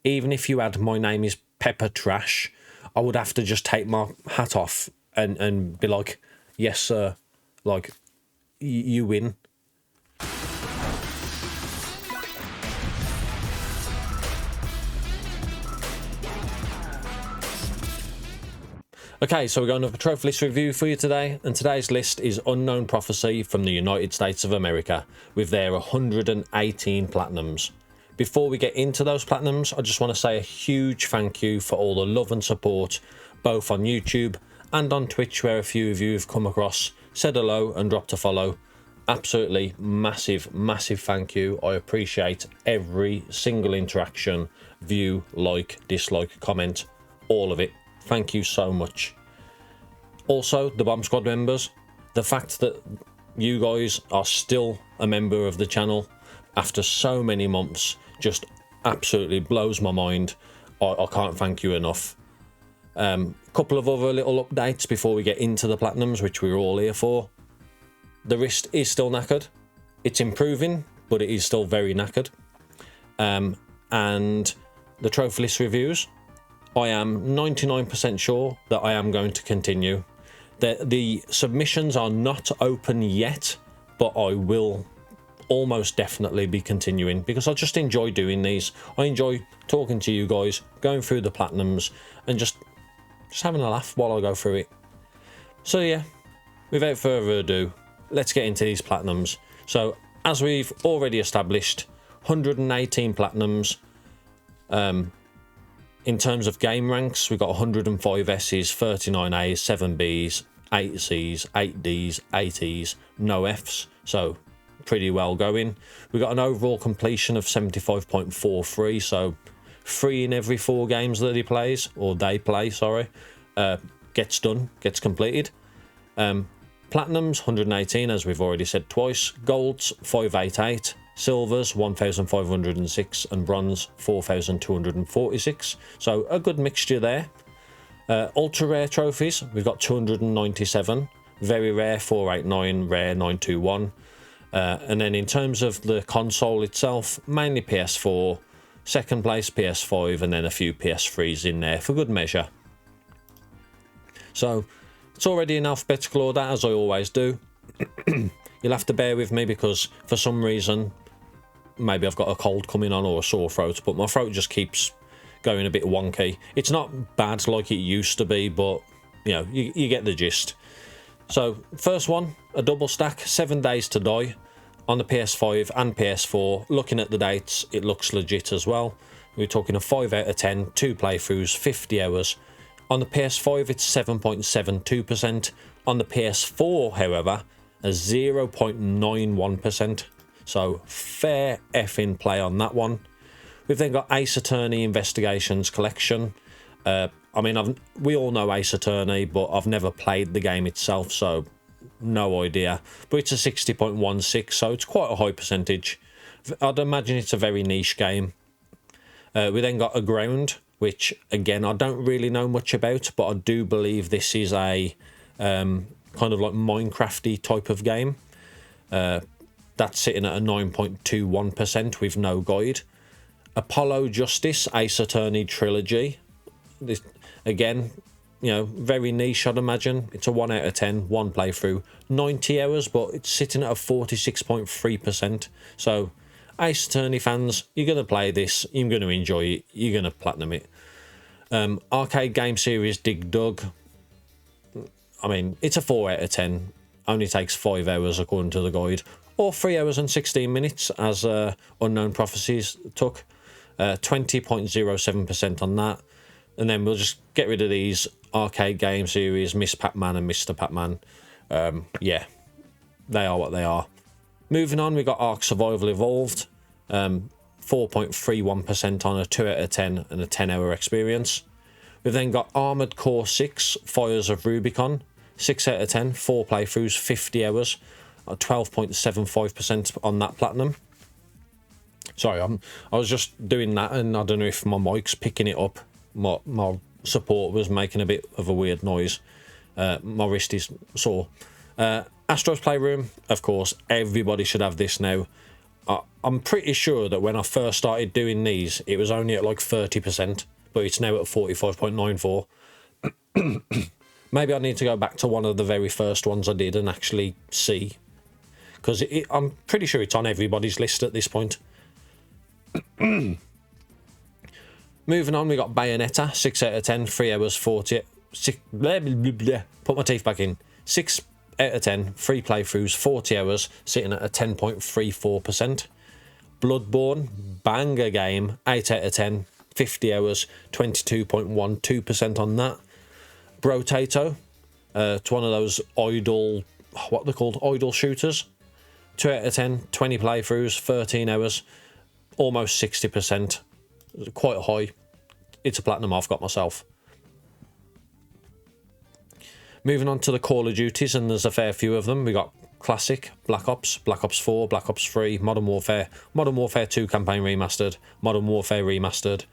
even if you had My Name is Pepper Trash, I would have to just take my hat off and be like, yes, sir, like, you win. Okay, so we're going to have a trophy list review for you today, and today's list is UnknownProphesy from the United States of America, with their 118 platinums. Before we get into those platinums, I just want to say a huge thank you for all the love and support, both on YouTube and on Twitch, where a few of you have come across, said hello and dropped a follow. Absolutely massive, massive thank you. I appreciate every single interaction, view, like, dislike, comment, all of it. Thank you so much. Also, the BombSquad members, the fact that you guys are still a member of the channel after so many months just absolutely blows my mind. I can't thank you enough. Couple of other little updates before we get into the platinums, which we're all here for. The wrist is still knackered. It's improving, but it is still very knackered. And the trophy list reviews, I am 99% sure that I am going to continue. The submissions are not open yet, but I will almost definitely be continuing because I just enjoy doing these. I enjoy talking to you guys, going through the platinums, and just having a laugh while I go through it. So yeah, without further ado, let's get into these platinums. So as we've already established, 118 platinums. In terms of game ranks, we've got 105 S's, 39 A's, 7 B's, 8 C's, 8 D's, 8 E's, no F's, so pretty well going. We've got an overall completion of 75.43, so 3 in every 4 games that he plays, or they play, sorry, gets done, gets completed. Platinums, 118, as we've already said twice. Golds, 588. Silvers, 1,506, and bronze, 4,246. So a good mixture there. Ultra rare trophies, we've got 297. Very rare, 489. Rare, 921. And then in terms of the console itself, mainly PS4. Second place, PS5, and then a few PS3s in there for good measure. So it's already in alphabetical order, as I always do. You'll have to bear with me because for some reason, maybe I've got a cold coming on or a sore throat, but my throat just keeps going a bit wonky. It's not bad like it used to be, but you know, you get the gist. So first one, a double stack, 7 Days to Die on the PS5 and PS4. Looking at the dates, it looks legit as well. We're talking a 5 out of 10, 2 playthroughs, 50 hours. On the PS5, it's 7.72%. On the PS4, however, a 0.91%. So fair effing play on that one. We've then got Ace Attorney Investigations Collection. I mean, we all know Ace Attorney, but I've never played the game itself, so no idea. But it's a 60.16, so it's quite a high percentage. I'd imagine it's a very niche game. We then got Aground, which, again, I don't really know much about, but I do believe this is a kind of like Minecraft-y type of game. That's sitting at a 9.21% with no guide. Apollo Justice Ace Attorney Trilogy. This, again, you know, very niche, I'd imagine. It's a 1 out of 10, 1 playthrough. 90 hours, but it's sitting at a 46.3%. So, Ace Attorney fans, you're going to play this. You're going to enjoy it. You're going to platinum it. Arcade Game Series Dig Dug. I mean, it's a 4 out of 10. Only takes 5 hours according to the guide. Or 3 hours and 16 minutes, as Unknown Prophecies took. 20.07% on that. And then we'll just get rid of these Arcade Game Series, Miss Pac-Man and Mr. Pac-Man. Yeah, they are what they are. Moving on, we got Ark Survival Evolved. 4.31% on a 2 out of 10 and a 10-hour experience. We've then got Armored Core 6, Fires of Rubicon. 6 out of 10, 4 playthroughs, 50 hours. 12.75% on that platinum. Sorry, I was just doing that, and I don't know if my mic's picking it up. My support was making a bit of a weird noise. My wrist is sore. Astro's Playroom, of course, everybody should have this now. I'm pretty sure that when I first started doing these, it was only at like 30%, but it's now at 45.94. Maybe I need to go back to one of the very first ones I did and actually see, because I'm pretty sure it's on everybody's list at this point. Moving on, we got Bayonetta, 6 out of 10, 3 hours 40. Blah, blah, blah, blah. Put my teeth back in. 6 out of 10, 3 playthroughs, 40 hours, sitting at a 10.34%. Bloodborne, banger game, 8 out of 10, 50 hours, 22.12% on that. Brotato, it's one of those idle, what they're called, idle shooters. 2 out of 10, 20 playthroughs, 13 hours, almost 60%. Quite high. It's a platinum I've got myself. Moving on to the Call of Duties, and there's a fair few of them. We got Classic, Black Ops, Black Ops 4, Black Ops 3, Modern Warfare 2 Campaign Remastered, Modern Warfare Remastered,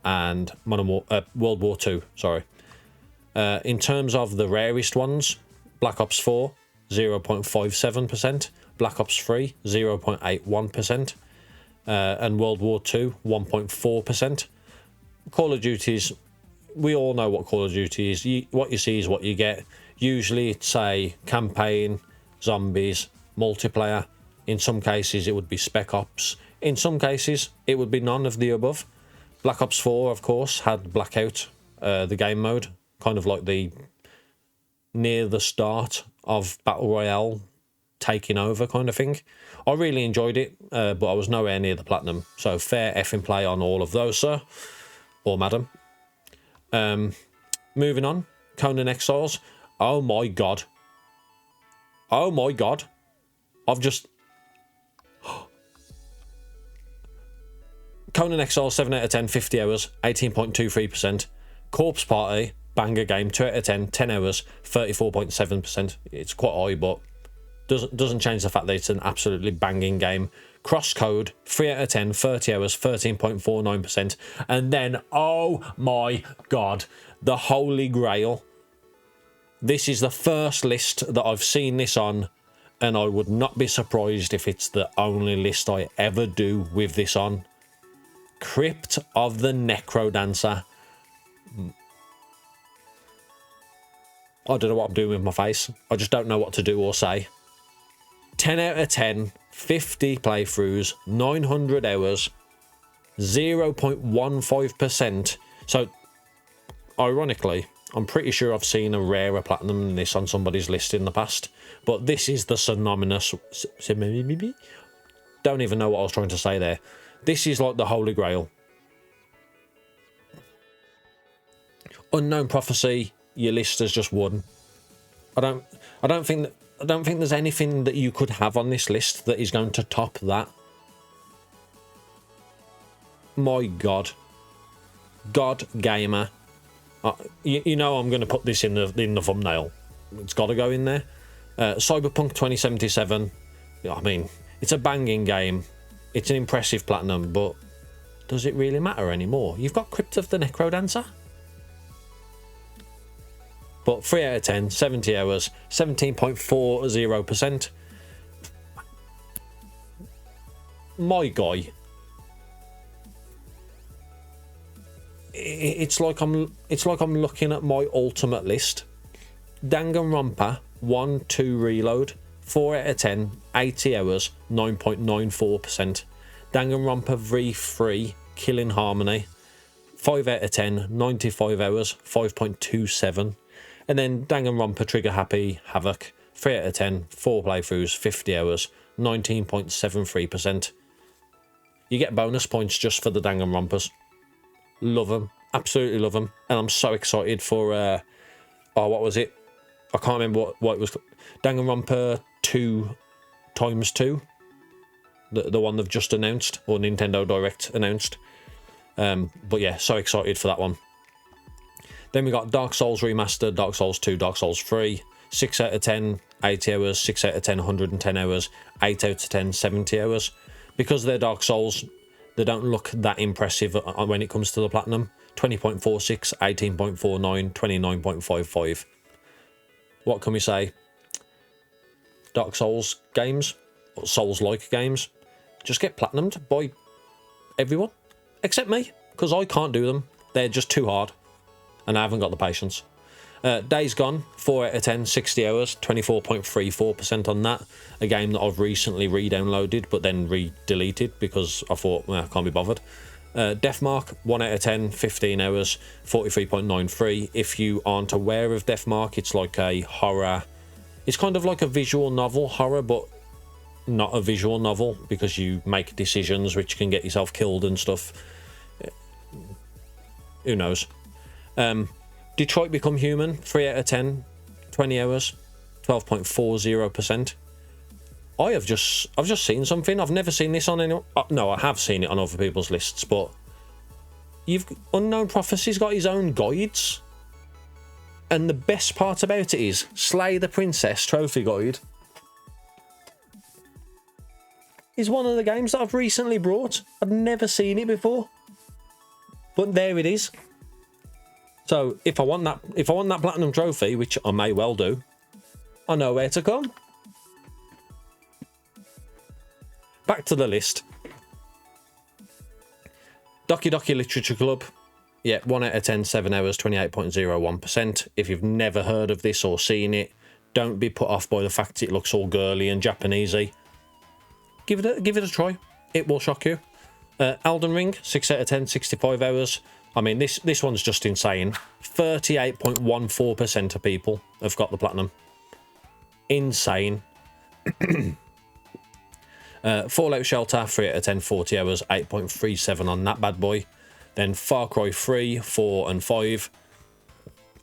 and World War 2, sorry. In terms of the rarest ones, Black Ops 4, 0.57%, Black Ops 3, 0.81%, and World War 2, 1.4%. Call of Duties, we all know what Call of Duty is. What you see is what you get. Usually it's a campaign, zombies, multiplayer. In some cases it would be Spec Ops. In some cases it would be none of the above. Black Ops 4, of course, had Blackout, the game mode, kind of like near the start of Battle Royale taking over kind of thing. I really enjoyed it, but I was nowhere near the platinum. So fair effing play on all of those, sir. Or madam. Moving on. Conan Exiles. Oh my god. Oh my god. I've just... Conan Exiles, 7 out of 10, 50 hours, 18.23%. Corpse Party, banger game, 2 out of 10, 10 hours, 34.7%. It's quite high, but doesn't change the fact that it's an absolutely banging game. Crosscode, 3 out of 10, 30 hours, 13.49%. And then, oh my god, the Holy Grail. This is the first list that I've seen this on, and I would not be surprised if it's the only list I ever do with this on. Crypt of the Necrodancer. I don't know what I'm doing with my face. I just don't know what to do or say. 10 out of 10, 50 playthroughs, 900 hours, 0.15%. So, ironically, I'm pretty sure I've seen a rarer platinum than this on somebody's list in the past. But this is the synonymous... Don't even know what I was trying to say there. This is like the Holy Grail. Unknown Prophecy, your list has just won. I don't think there's anything that you could have on this list that is going to top that. My god. God Gamer. You know I'm going to put this in the thumbnail. It's got to go in there. Cyberpunk 2077. I mean, it's a banging game. It's an impressive platinum, but does it really matter anymore? You've got Crypt of the Necrodancer. But 3 out of 10, 70 hours, 17.40%. My guy. It's like I'm looking at my ultimate list. Danganronpa 1-2 Reload, 4 out of 10, 80 hours, 9.94%. Danganronpa V3 Killing Harmony, 5 out of 10, 95 hours, 5.27. And then Danganronpa Trigger Happy Havoc, 3 out of 10, 4 playthroughs, 50 hours, 19.73%. You get bonus points just for the Danganronpas. Love them, absolutely love them, and I'm so excited for what was it? I can't remember what it was. Danganronpa 2x2, the one they've just announced, or Nintendo Direct announced. But yeah, so excited for that one. Then we got Dark Souls Remastered, Dark Souls 2, Dark Souls 3, 6 out of 10, 80 hours, 6 out of 10, 110 hours, 8 out of 10, 70 hours. Because they're Dark Souls, they don't look that impressive when it comes to the platinum. 20.46, 18.49, 29.55. What can we say? Dark Souls games, or Souls-like games, just get platinumed by everyone except me, because I can't do them. They're just too hard and I haven't got the patience. Days Gone, 4 out of 10, 60 hours, 24.34% on that. A game that I've recently re-downloaded but then re-deleted because I thought, well, I can't be bothered. Deathmark, 1 out of 10, 15 hours, 43.93. If you aren't aware of Deathmark, it's like a horror. It's kind of like a visual novel horror, but not a visual novel because you make decisions which can get yourself killed and stuff. Who knows? Detroit Become Human, 3 out of 10, 20 hours, 12.40%. I've just seen something. I've never seen this on anyone. No, I have seen it on other people's lists, but Unknown Prophecy's got his own guides. And the best part about it is Slay the Princess Trophy Guide is one of the games that I've recently brought. I've never seen it before. But there it is. So if I want that platinum trophy, which I may well do, I know where to come. Back to the list. Doki Doki Literature Club. Yeah, 1 out of 10, 7 hours, 28.01%. If you've never heard of this or seen it, don't be put off by the fact it looks all girly and Japanesey. Give it a try. It will shock you. Elden Ring, 6 out of 10, 65 hours. I mean, this one's just insane. 38.14% of people have got the platinum. Insane. Fallout Shelter, 3 out of 10, 40 hours, 8.37 on that bad boy. Then Far Cry 3, 4 and 5.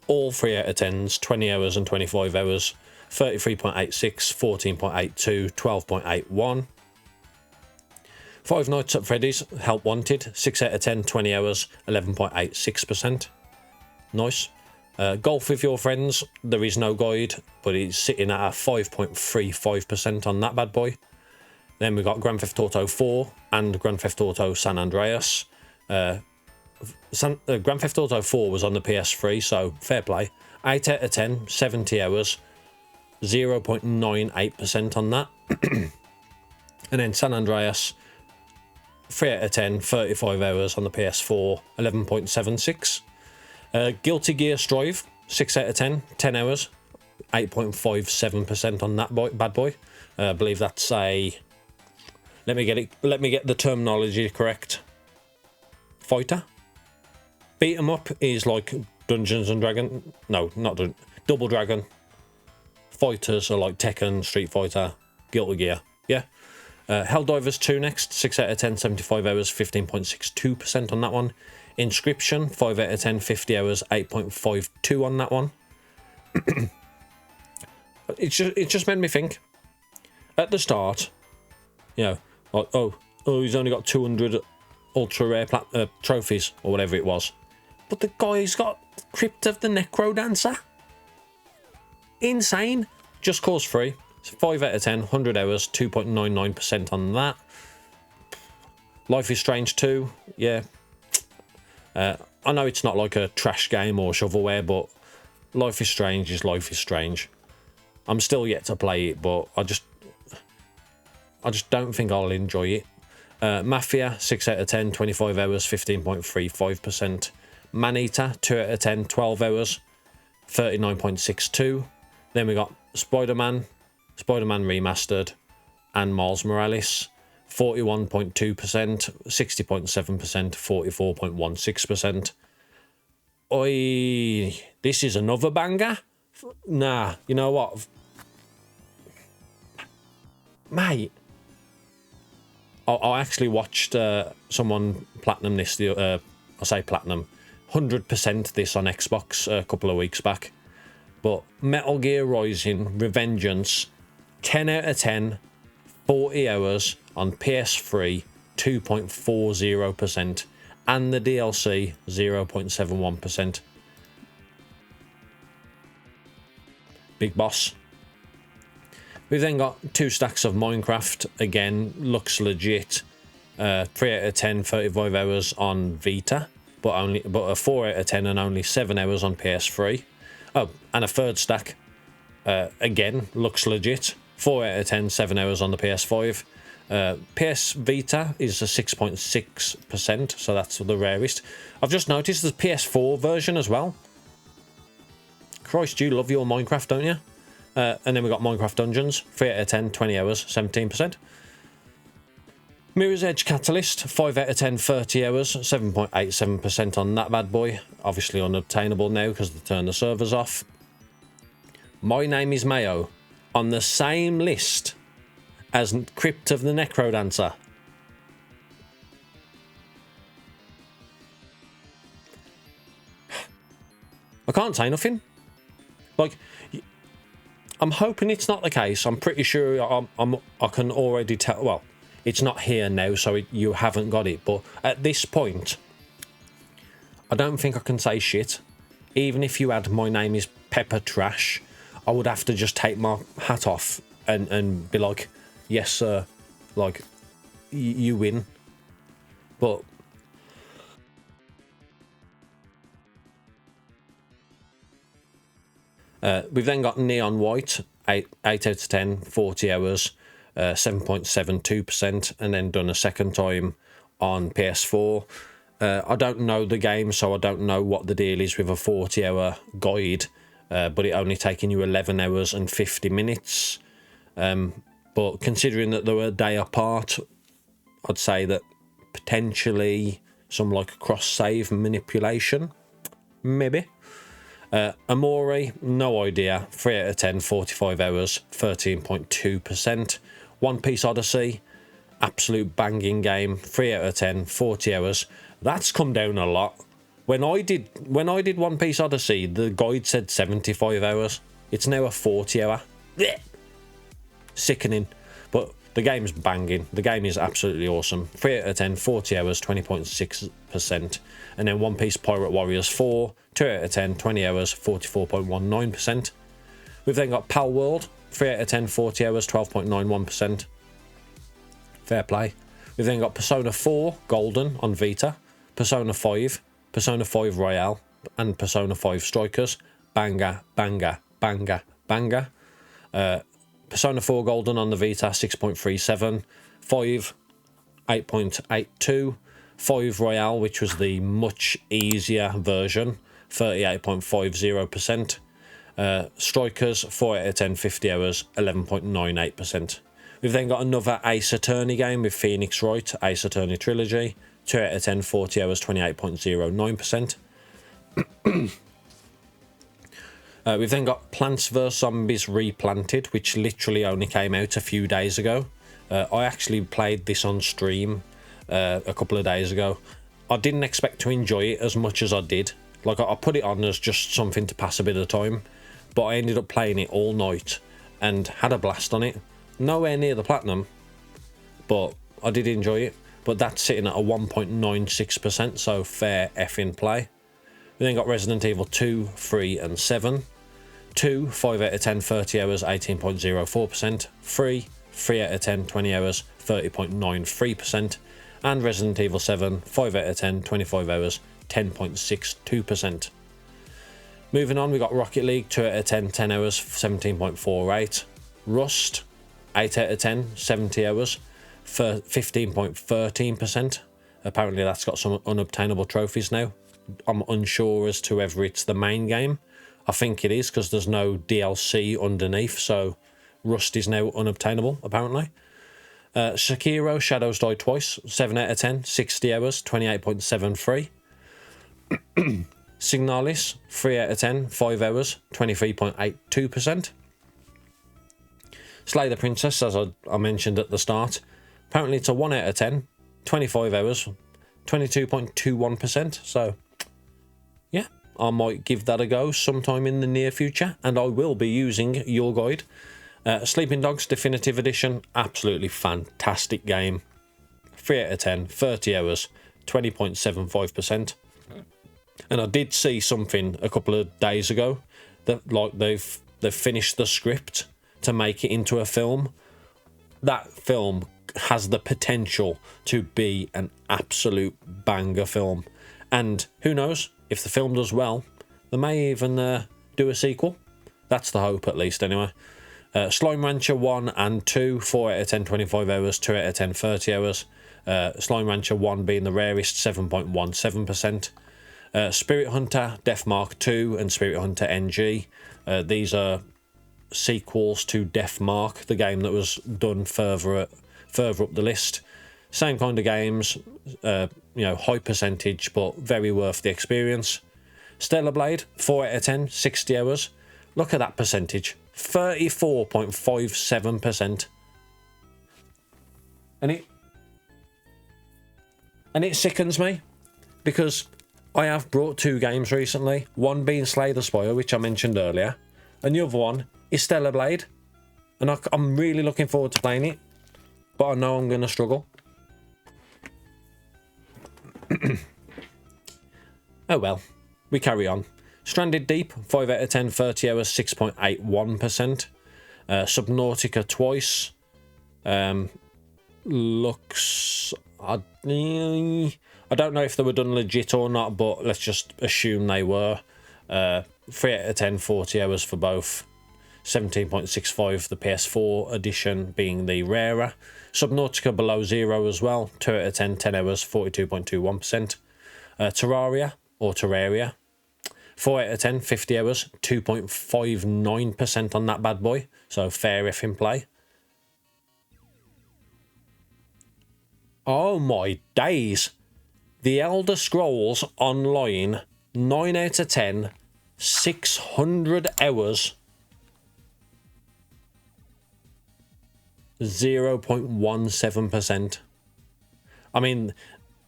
All 3 out of 10s, 20 hours and 25 hours. 33.86, 14.82, 12.81. Five Nights at Freddy's, Help Wanted, 6 out of 10, 20 hours, 11.86%. Nice. Golf with Your Friends, there is no guide, but it's sitting at a 5.35% on that bad boy. Then we've got Grand Theft Auto 4 and Grand Theft Auto San Andreas. Grand Theft Auto 4 was on the PS3, so fair play. 8 out of 10, 70 hours, 0.98% on that. And then San Andreas, 3 out of 10, 35 hours on the PS4, 11.76. Guilty Gear Strive, 6 out of 10, 10 hours, 8.57% on that bad boy. I believe that's a... Let me get the terminology correct. Fighter. Beat 'em up is like Dungeons and Dragons. No, not Double Dragon. Fighters are like Tekken, Street Fighter, Guilty Gear. Yeah. Helldivers 2 next, 6 out of 10, 75 hours, 15.62% on that one. Inscription, 5 out of 10, 50 hours, 8.52 on that one. it just made me think. At the start, you know, like, oh, he's only got 200 ultra rare trophies or whatever it was. But the guy's got Crypt of the Necrodancer. Insane. Just Cause 3. 5 out of 10, 100 hours, 2.99% on that. Life is Strange 2, yeah. I know it's not like a trash game or shovelware, but Life is Strange is Life is Strange. I'm still yet to play it, but I just don't think I'll enjoy it. Mafia, 6 out of 10, 25 hours, 15.35%. Maneater, 2 out of 10, 12 hours, 39.62. Then we got Spider-Man Remastered, and Miles Morales, 41.2%, 60.7%, 44.16%. Oi, this is another banger? Nah, you know what? Mate, I actually watched someone platinum this, I say platinum, 100% this on Xbox a couple of weeks back. But Metal Gear Rising Revengeance, 10 out of 10, 40 hours on PS3, 2.40%, and the DLC, 0.71%. Big boss. We've then got 2 stacks of Minecraft, again, looks legit. 3 out of 10, 35 hours on Vita, but a 4 out of 10 and only 7 hours on PS3. Oh, and a 3rd stack, again, looks legit. 4 out of 10, 7 hours on the PS5. PS Vita is a 6.6%, so that's the rarest. I've just noticed there's PS4 version as well. Christ, you love your Minecraft, don't you? And then we got Minecraft Dungeons, 3 out of 10, 20 hours, 17%. Mirror's Edge Catalyst, 5 out of 10, 30 hours, 7.87% on that bad boy. Obviously unobtainable now because they turned the servers off. My Name is Mayo, on the same list as Crypt of the Necrodancer. I can't say nothing. Like, I'm hoping it's not the case. I'm pretty sure I can already tell. Well, it's not here now, so you haven't got it. But at this point, I don't think I can say shit. Even if you had My Name is Pepper Trash, I would have to just take my hat off and be like, yes, sir. Like, you win. But we've then got Neon White, 8 out of 10, 40 hours, 7.72%, and then done a second time on PS4. I don't know the game, so I don't know what the deal is with a 40-hour guide, but it only taking you 11 hours and 50 minutes. But considering that they were a day apart, I'd say that potentially some like cross-save manipulation, maybe. Amori, no idea. 3 out of 10, 45 hours, 13.2%. One Piece Odyssey, absolute banging game. 3 out of 10, 40 hours. That's come down a lot. When I did One Piece Odyssey, the guide said 75 hours. It's now a 40 hour. Blech. Sickening. But the game's banging. The game is absolutely awesome. 3 out of 10, 40 hours, 20.6%. And then One Piece Pirate Warriors 4, 2 out of 10, 20 hours, 44.19%. We've then got Pal World, 3 out of 10, 40 hours, 12.91%. Fair play. We've then got Persona 4 Golden on Vita, Persona 5, Persona 5 Royale, and Persona 5 Strikers. Banger, banger, banger, banger. Persona 4 Golden on the Vita, 6.37. 5, 8.82. 5 Royale, which was the much easier version, 38.50%. Strikers, 4 out of 10, 50 hours, 11.98%. We've then got another Ace Attorney game with Phoenix Wright, Ace Attorney Trilogy, 2 out of 10, 40 hours, 28.09%. We've then got Plants vs Zombies Replanted, which literally only came out a few days ago. I actually played this on stream a couple of days ago. I didn't expect to enjoy it as much as I did. Like, I put it on as just something to pass a bit of time, but I ended up playing it all night and had a blast on it. Nowhere near the platinum, but I did enjoy it. But that's sitting at a 1.96%, so fair effing play. We then got Resident Evil 2, 3 and 7. 2, 5 out of 10, 30 hours, 18.04%. 3 out of 10, 20 hours, 30.93%. And Resident Evil 7, 5 out of 10, 25 hours, 10.62%. Moving on, we got Rocket League, 2 out of 10, 10 hours, 17.48. Rust, 8 out of 10, 70 hours, for 15.13%. Apparently that's got some unobtainable trophies now. I'm unsure as to whether it's the main game. I think it is, because there's no DLC underneath, so Rust is now unobtainable, apparently. Sekiro Shadows Die Twice, 7 out of 10, 60 hours, 28.73. Signalis, 3 out of 10, 5 hours, 23.82%. Slay the Princess, as I mentioned at the start. Apparently it's a 1 out of 10, 25 hours, 22.21%. So, yeah, I might give that a go sometime in the near future, and I will be using your guide. Sleeping Dogs Definitive Edition, absolutely fantastic game. 3 out of 10, 30 hours, 20.75%. And I did see something a couple of days ago that, like, they've finished the script to make it into a film. That film has the potential to be an absolute banger film. And who knows, if the film does well, they may even do a sequel. That's the hope, at least, anyway. Slime Rancher 1 and 2, 4 out of 10, 25 hours, 2 out of 10, 30 hours. Slime Rancher 1 being the rarest, 7.17%. Spirit Hunter, Death Mark 2 and Spirit Hunter NG. These are sequels to Death Mark, the game that was done further up the list. Same kind of games, you know, high percentage, but very worth the experience. Stellar Blade, 4 out of 10, 60 hours. Look at that percentage, 34.57%. And it sickens me, because I have brought 2 games recently, one being Slay the Spire, which I mentioned earlier, and the other one is Stellar Blade, and I'm really looking forward to playing it, but I know I'm going to struggle. Oh well, we carry on. Stranded Deep, 5 out of 10, 30 hours, 6.81%. Subnautica Twice, looks... I don't know if they were done legit or not, but let's just assume they were. 3 out of 10, 40 hours for both. 17.65 the PS4 edition being the rarer. Subnautica Below Zero as well, 2 out of 10, 10 hours, 42.21%. Terraria, or Terraria, 4 out of 10, 50 hours, 2.59% on that bad boy, so fair effing play. Oh my days! The Elder Scrolls Online, 9 out of 10, 600 hours, 0.17%. I mean,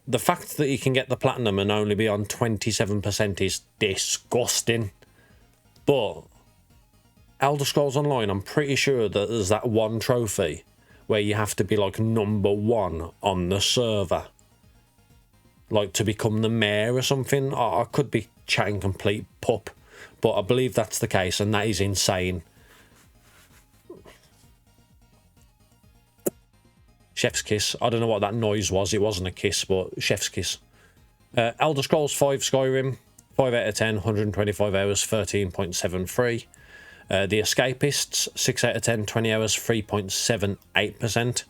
the fact that you can get the platinum and only be on 27% is disgusting. But Elder Scrolls Online, I'm pretty sure that there's that one trophy where you have to be like #1 on the server, like to become the mayor or something. Oh, I could be chatting complete pup, but I believe that's the case, and that is insane. Chef's kiss. I don't know what that noise was. It wasn't a kiss, but chef's kiss. Elder Scrolls 5 Skyrim, 5 out of 10, 125 hours, 13.73. The Escapists, 6 out of 10, 20 hours, 3.78%.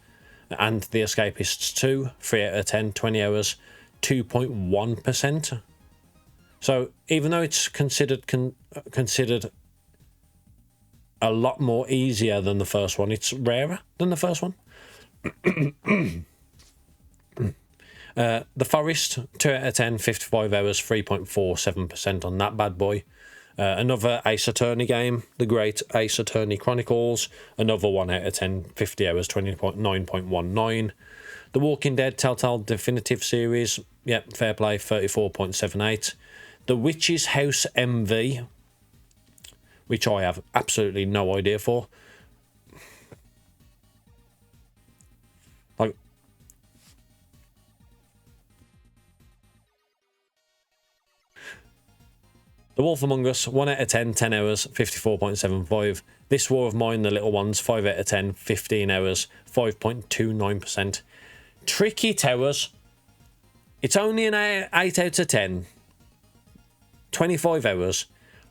And The Escapists 2, 3 out of 10, 20 hours, 2.1%. So even though it's considered a lot more easier than the first one, it's rarer than the first one. The Forest, 2 out of 10, 55 hours, 3.47% on that bad boy. Another Ace Attorney game, The Great Ace Attorney Chronicles, another 1 out of 10, 50 hours, 20.9.19. The Walking Dead Telltale Definitive Series, yep, fair play, 34.78. The Witch's House MV, which I have absolutely no idea for. Like, The Wolf Among Us, 1 out of 10, 10 hours, 54.75. This War of Mine, The Little Ones, 5 out of 10, 15 hours, 5.29%. Tricky Towers, it's only an 8 out of 10, 25 hours,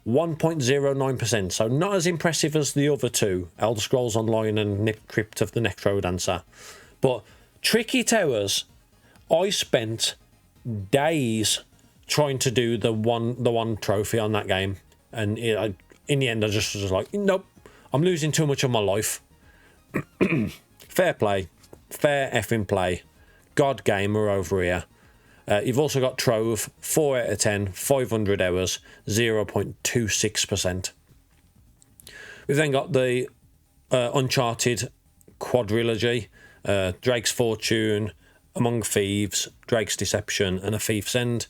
1.09%, so not as impressive as the other two, Elder Scrolls Online and Crypt of the Necrodancer. But Tricky Towers, I spent days trying to do the one trophy on that game, and in the end I just was like, nope, I'm losing too much of my life. Fair play, fair effing play. God Gamer over here. You've also got Trove, 4 out of 10, 500 hours, 0.26%. We've then got the Uncharted quadrilogy, Drake's Fortune, Among Thieves, Drake's Deception, and A Thief's End.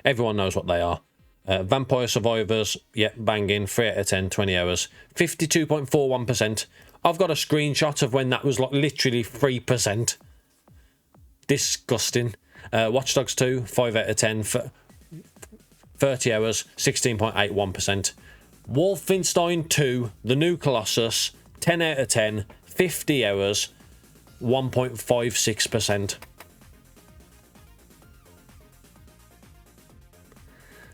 Everyone knows what they are. Vampire Survivors, yep, banging, 3 out of 10, 20 hours, 52.41%. I've got a screenshot of when that was like literally 3%. Disgusting. Watch Dogs 2, 5 out of 10, 30 hours, 16.81%. Wolfenstein 2, The New Colossus, 10 out of 10, 50 hours, 1.56%.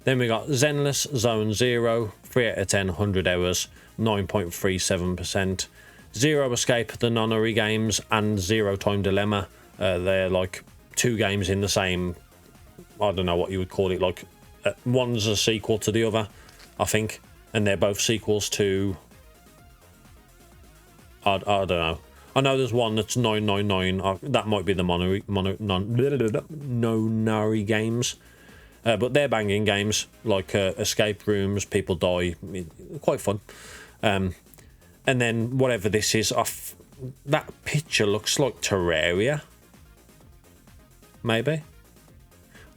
Then we got Zenless Zone 0, 3 out of 10, 100 hours, 9.37%. Zero Escape, the Nonary games, and Zero Time Dilemma. They're like 2 games in the same, I don't know what you would call it, like one's a sequel to the other, I think, and they're both sequels to, I don't know. I know there's one that's 999, that might be the Nonary games, but they're banging games, like escape rooms, people die, quite fun. And then whatever this is, that picture looks like Terraria. Maybe?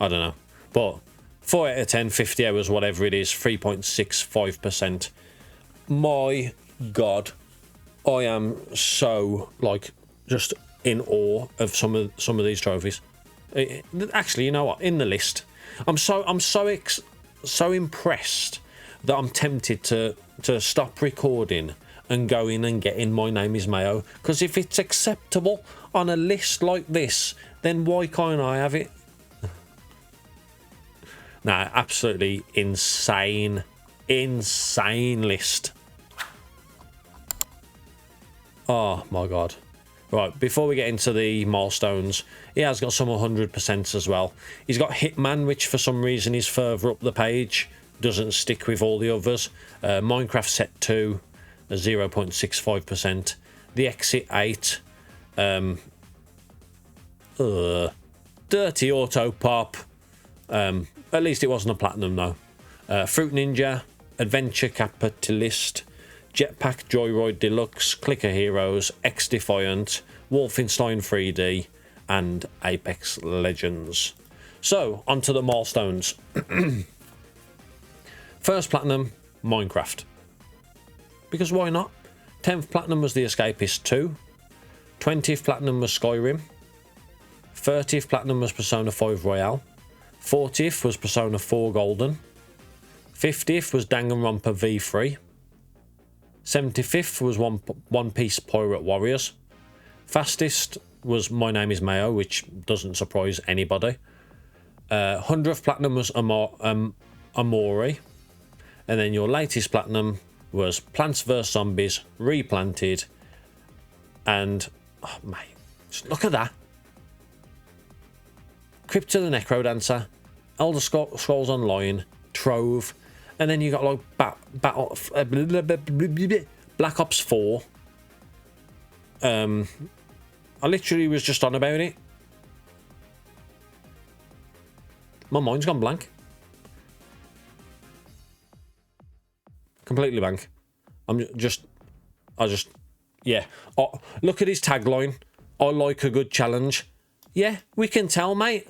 I don't know. But 4 out of 10, 50 hours, whatever it is, 3.65%. My God, I am so, like, just in awe of some of these trophies. Actually, you know what? In the list, I'm so impressed that I'm tempted to stop recording and go in and get in My Name is Mayo, because if it's acceptable on a list like this, then why can't I have it? Nah, absolutely insane list. Oh my God. Right, before we get into the milestones, he has got some 100% as well. He's got Hitman, which for some reason is further up the page, doesn't stick with all the others. Minecraft Set 2, 0.65%. The Exit 8. Dirty Auto Pop. At least it wasn't a platinum though. Fruit Ninja, Adventure Capitalist, Jetpack Joyride Deluxe, Clicker Heroes, X Defiant, Wolfenstein 3D, and Apex Legends. So, onto the milestones. First platinum, Minecraft. Because why not? 10th platinum was The Escapist 2. 20th platinum was Skyrim. 30th platinum was Persona 5 Royale. 40th was Persona 4 Golden. 50th was Danganronpa V3. 75th was One Piece Pirate Warriors. Fastest was My Name is Mayo, which doesn't surprise anybody. 100th platinum was Amori. And then your latest platinum was Plants vs Zombies Replanted. And, oh mate, just look at that. Crypto the Necrodancer, Elder Scrolls Online, Trove, and then you got like Black Ops 4. I literally was just on about it. My mind's gone blank. Completely blank. Yeah. Oh, look at his tagline. I like a good challenge. Yeah, we can tell, mate.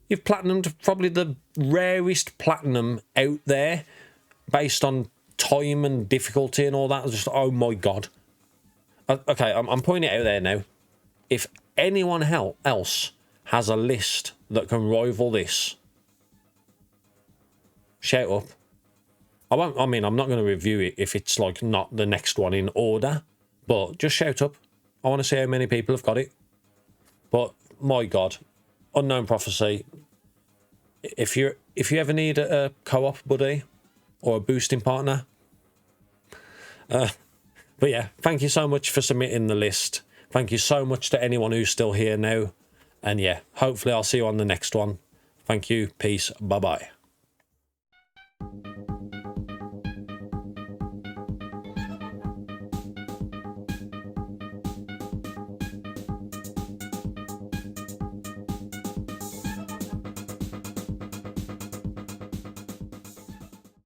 You've platinumed probably the rarest platinum out there based on time and difficulty and all that. Just, oh my God. Okay, I'm putting it out there now. If anyone else has a list that can rival this, shout up. I'm not going to review it if it's like not the next one in order, but just shout up. I want to see how many people have got it. But my God, UnknownProphesy. If you ever need a co-op buddy or a boosting partner, but yeah, thank you so much for submitting the list. Thank you so much to anyone who's still here now, and yeah, hopefully I'll see you on the next one. Thank you. Peace. Bye bye.